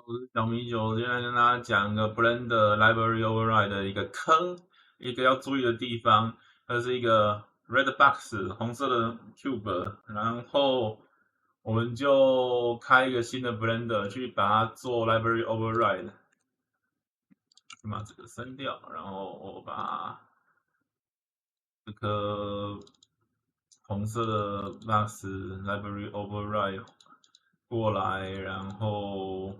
我是小米酒，今天来跟大家讲一个 Blender Library Override 的一个坑，一个要注意的地方。它是一个 red box 红色的 cube，然后我们就开一个新的 Blender 去把它做 Library Override，把这个删掉，然后我把这颗红色的 box Library Override 过来，然后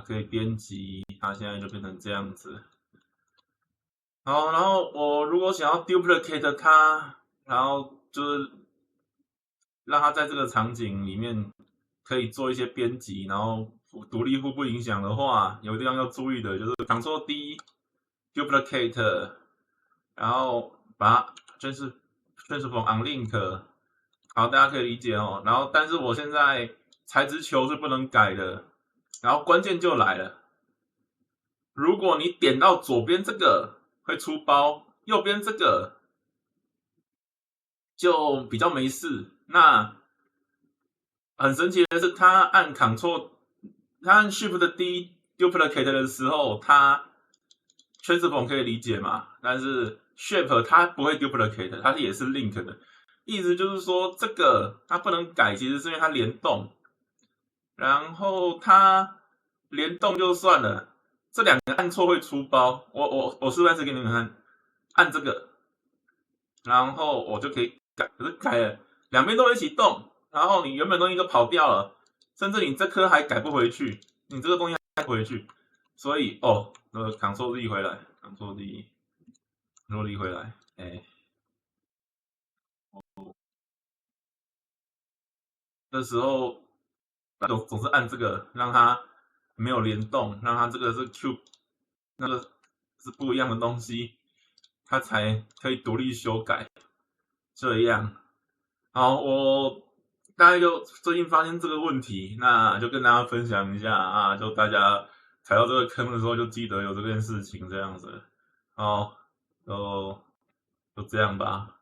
可以编辑，它现在就变成这样子。好，然后我如果想要 duplicate 它，然后就是让它在这个场景里面可以做一些编辑，然后独立互不影响的话，有地方要注意的就是 Ctrl D duplicate，然后把它transform unlink，好，大家可以理解哦。然后，但是我现在材质球是不能改的，然后关键就来了。如果你点到左边这个会出包，右边这个就比较没事。那很神奇的是，他按 Ctrl，他按 Shift D duplicate 的时候，他 transform 可以理解嘛？但是 Shape 它不会 duplicate，它也是 link 的。意思就是说，这个它不能改，其实是因为它联动。然后它联动就算了，这两个按错会出包。我示范一次给你们看，按这个，然后我就可以改，可是改了两边都一起动，然后你原本东西都跑掉了，甚至你这颗还改不回去，你这个东西还改不回去，所以Ctrl Z 回来，Ctrl Z，Ctrl Z 回来，这时候总是按这个，让它没有联动，让它这个是 Q，那个是不一样的东西，它才可以独立修改。这样，好，我大概就最近发现这个问题，那就跟大家分享一下啊，就大家踩到这个坑的时候，就记得有这件事情这样子。好，就这样吧。